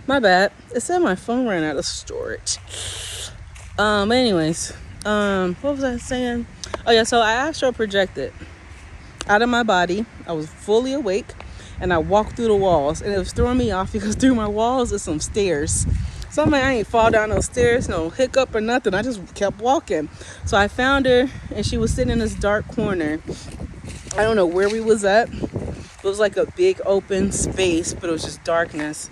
My bad. It said my phone ran out of storage. Anyways, what was I saying? Oh yeah, so I astral projected out of my body. I was fully awake, and I walked through the walls, and it was throwing me off because through my walls is some stairs. So I'm like, I ain't fall down those stairs, no hiccup or nothing. I just kept walking. So I found her, and she was sitting in this dark corner. I don't know where we was at. It was like a big open space, but it was just darkness.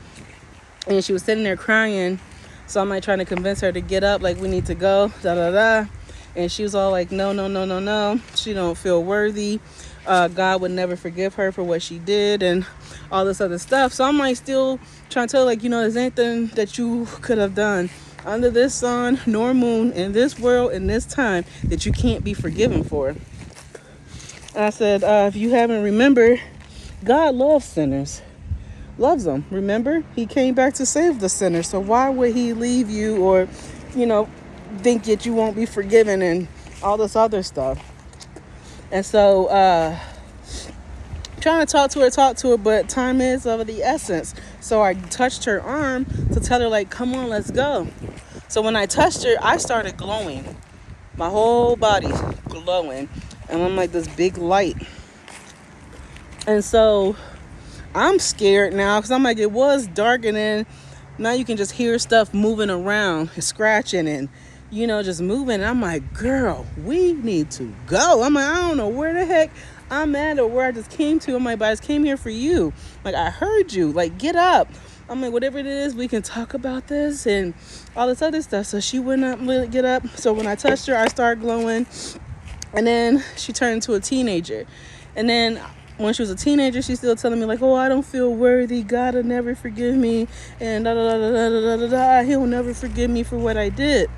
And she was sitting there crying. So I'm like trying to convince her to get up, like we need to go, da da da. And she was all like, no, no, no, no, no. She don't feel worthy. God would never forgive her for what she did and all this other stuff. So I'm like still trying to tell her, like, there's anything that you could have done under this sun nor moon in this world in this time that you can't be forgiven for. And I said, if you haven't remembered, God loves sinners. Loves them. Remember, he came back to save the sinner. So why would he leave you or, think that you won't be forgiven and all this other stuff? And so, trying to talk to her, but time is of the essence. So I touched her arm to tell her, like, come on, let's go. So when I touched her, I started glowing. My whole body glowing. And I'm like this big light. And so I'm scared now because I'm like, it was dark, and then now you can just hear stuff moving around, scratching and, just moving. And I'm like, girl, we need to go. I'm like, I don't know where the heck I'm at or where I just came to. I'm like, but I just came here for you. Like, I heard you. Like, get up. I'm like, whatever it is, we can talk about this and all this other stuff. So she would not really get up. So when I touched her, I started glowing. And then she turned into a teenager. And then when she was a teenager, she's still telling me, like, oh, I don't feel worthy. God will never forgive me. And da da da da da da da. He'll never forgive me for what I did.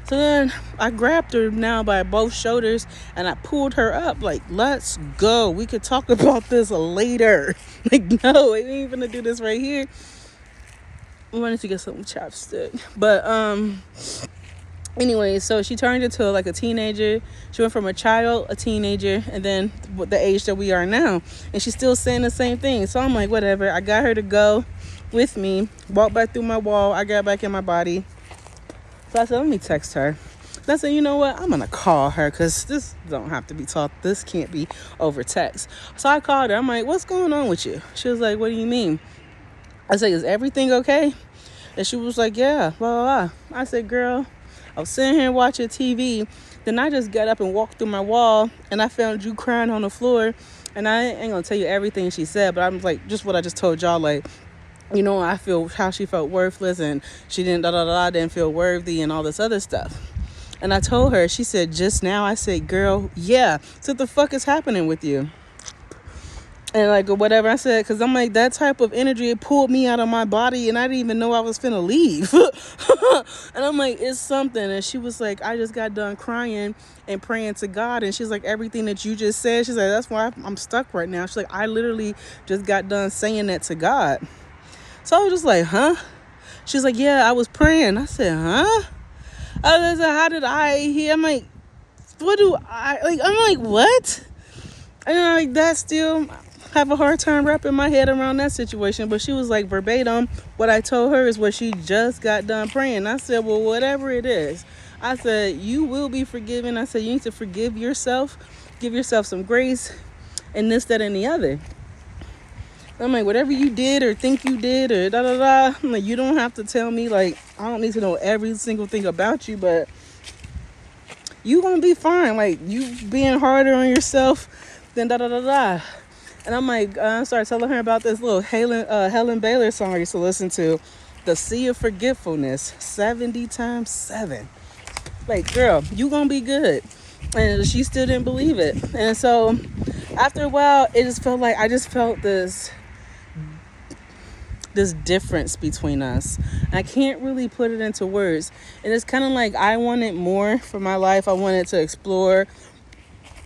So then I grabbed her now by both shoulders and I pulled her up, like, let's go. We could talk about this later. Like, no, we ain't gonna do this right here. I wanted to get some chapstick. But anyway, so she turned into like a teenager. She went from a child, a teenager, and then the age that we are now. And she's still saying the same thing. So I'm like, whatever. I got her to go with me, walk back through my wall. I got back in my body. So I said, let me text her. And I said, you know what? I'm going to call her because this don't have to be talked. This can't be over text. So I called her. I'm like, what's going on with you? She was like, what do you mean? I said, is everything okay? And she was like, yeah, blah, blah, blah. I said, girl, I was sitting here watching TV. Then I just got up and walked through my wall, and I found you crying on the floor. And I ain't going to tell you everything she said, but I'm like, just what I just told y'all, like, I feel how she felt worthless and she didn't feel worthy and all this other stuff. And I told her, she said, just now, I said, girl, yeah. So what the fuck is happening with you? And like, or whatever I said, because I'm like, that type of energy, it pulled me out of my body and I didn't even know I was finna leave. And I'm like, it's something. And she was like, I just got done crying and praying to God. And she's like, everything that you just said, she's like, that's why I'm stuck right now. She's like, I literally just got done saying that to God. So I was just like, huh? She's like, yeah, I was praying. I said, huh? I said, how did I hear? I'm like, what do I, like, I'm like, what? And I'm like, that still have a hard time wrapping my head around that situation. But she was like, verbatim, what I told her is what she just got done praying. I said, well, whatever it is. I said, you will be forgiven. I said, you need to forgive yourself. Give yourself some grace and this, that, and the other. I'm like, whatever you did or think you did or da da da, I'm like, you don't have to tell me, like, I don't need to know every single thing about you, but you gonna be fine. Like, you being harder on yourself than da da da da. And I'm like, I started telling her about this little Helen Baylor song I used to listen to, The Sea of Forgetfulness, 70 times 7. Like, girl, you gonna be good. And she still didn't believe it. And so after a while, it just felt like I just felt this difference between us. I can't really put it into words. And it's kind of like I wanted more for my life. I wanted to explore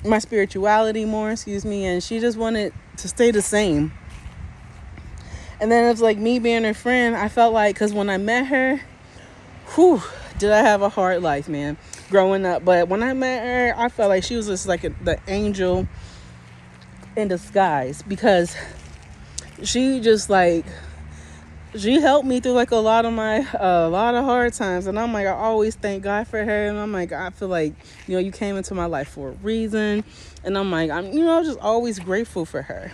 my spirituality more, and she just wanted to stay the same. And then it's like me being her friend, I felt like, because when I met her, did I have a hard life, man, growing up. But when I met her, I felt like she was just like the angel in disguise, because she just like she helped me through like a lot of hard times, and I'm like, I always thank God for her, and I'm like, I feel like, you came into my life for a reason, and I'm like, I'm just always grateful for her.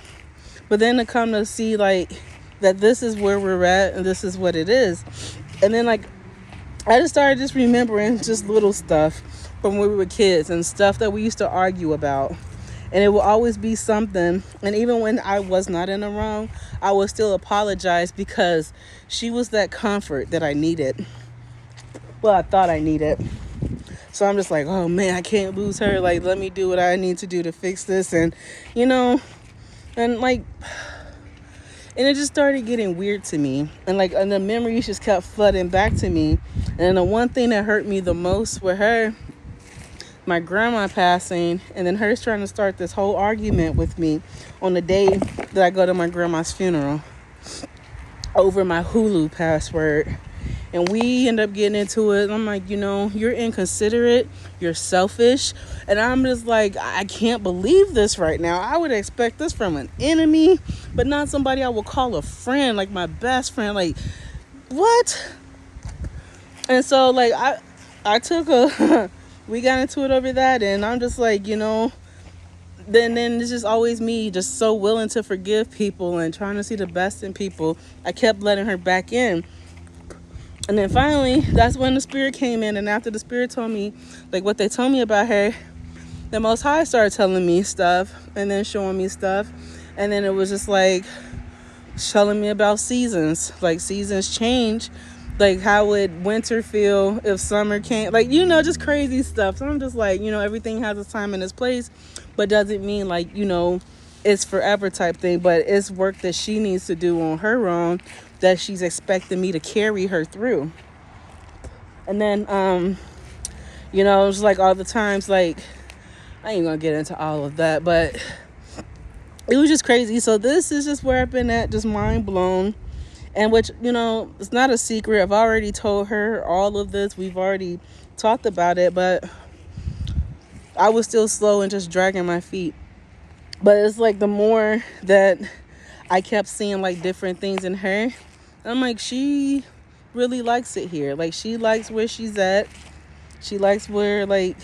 But then to come to see like that this is where we're at and this is what it is, and then like I just started just remembering just little stuff from when we were kids and stuff that we used to argue about. And it will always be something. And even when I was not in the wrong, I would still apologize because she was that comfort that I needed. Well, I thought I needed. So I'm just like, oh man, I can't lose her. Like, let me do what I need to do to fix this. And, and like, and it just started getting weird to me. And like, and the memories just kept flooding back to me. And the one thing that hurt me the most with her, my grandma passing, and then her trying to start this whole argument with me on the day that I go to my grandma's funeral over my Hulu password. And we end up getting into it. I'm like, you're inconsiderate, you're selfish. And I'm just like, I can't believe this right now. I would expect this from an enemy, but not somebody I would call a friend, like my best friend. Like, what? And so like I took a we got into it over that, and I'm just like, then it's just always me just so willing to forgive people and trying to see the best in people. I kept letting her back in. And then finally, that's when the spirit came in, and after the spirit told me like what they told me about her, the Most High started telling me stuff and then showing me stuff. And then it was just like telling me about seasons, like seasons change, like how would winter feel if summer came, like just crazy stuff. So I'm just like, everything has its time and its place, but doesn't mean like it's forever type thing. But it's work that she needs to do on her own, that she's expecting me to carry her through. And then it's like all the times, like I ain't gonna get into all of that, but it was just crazy. So this is just where I've been at, just mind blown. And which, it's not a secret. I've already told her all of this. We've already talked about it, but I was still slow and just dragging my feet. But it's like the more that I kept seeing like different things in her, I'm like, she really likes it here. Like, she likes where she's at. She likes where like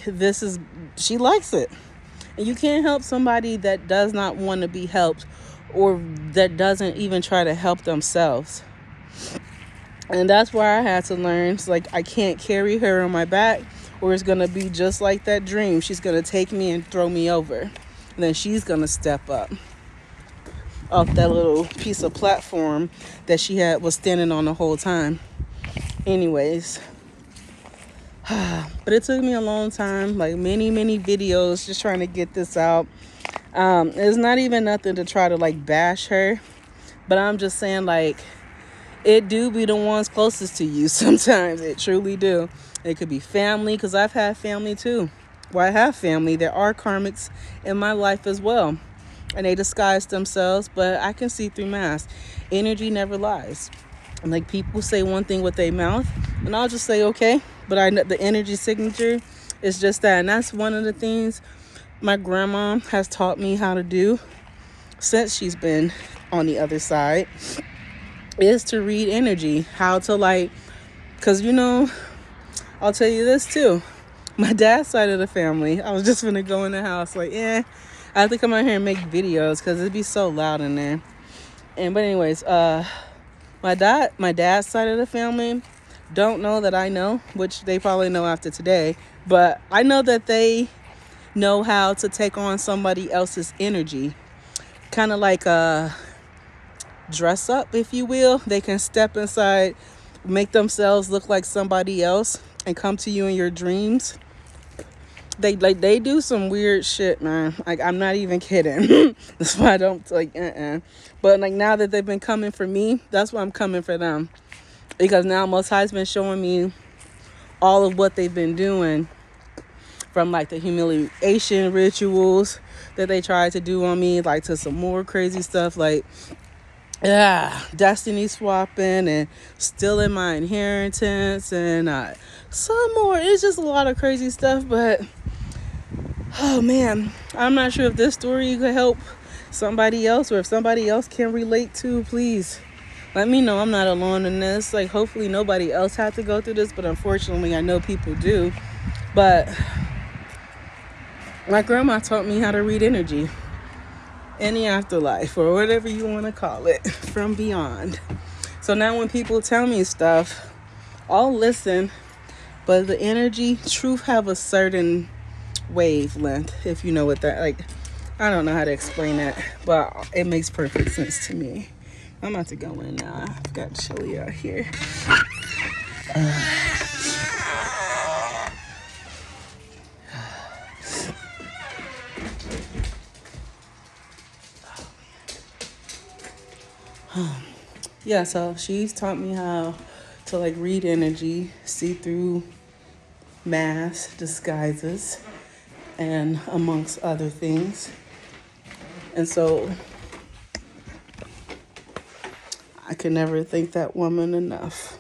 she likes it. And you can't help somebody that does not want to be helped, or that doesn't even try to help themselves. And that's why I had to learn. It's like, I can't carry her on my back, or it's going to be just like that dream. She's going to take me and throw me over. And then she's going to step up off that little piece of platform that she was standing on the whole time. Anyways. But it took me a long time, like many videos, just trying to get this out. It's not even nothing to try to like bash her, but I'm just saying, like, it do be the ones closest to you sometimes. It truly do. It could be family, because I've had family too. Well, I have family. There are karmics in my life as well, and they disguise themselves, but I can see through masks. Energy never lies. And like, people say one thing with their mouth, and I'll just say okay, but I know the energy signature is just that. And that's one of the things my grandma has taught me how to do since she's been on the other side, is to read energy. How to like, because I'll tell you this too, my dad's side of the family, I was just gonna go in the house like, I have to come out here and make videos because it'd be so loud in there. But anyways, my dad's side of the family don't know that I know, which they probably know after today, but I know that they know how to take on somebody else's energy, kind of like a dress up, if you will. They can step inside, make themselves look like somebody else, and come to you in your dreams. They do some weird shit, man. Like, I'm not even kidding. That's why I don't like. But like, now that they've been coming for me, that's why I'm coming for them, because now Most High's been showing me all of what they've been doing, from like the humiliation rituals that they tried to do on me, like to some more crazy stuff like destiny swapping and stealing my inheritance and some more. It's just a lot of crazy stuff. But oh man, I'm not sure if this story could help somebody else, or if somebody else can relate to. Please let me know I'm not alone in this. Like, hopefully nobody else had to go through this, but unfortunately I know people do. But my grandma taught me how to read energy, any afterlife, or whatever you want to call it, from beyond. So now when people tell me stuff, I'll listen, but the energy, truth have a certain wavelength, if you know what that, like, I don't know how to explain that, but it makes perfect sense to me. I'm about to go in now. I've got chilly out here. Yeah, so she's taught me how to like read energy, see through mask disguises, and amongst other things. And so I can never thank that woman enough.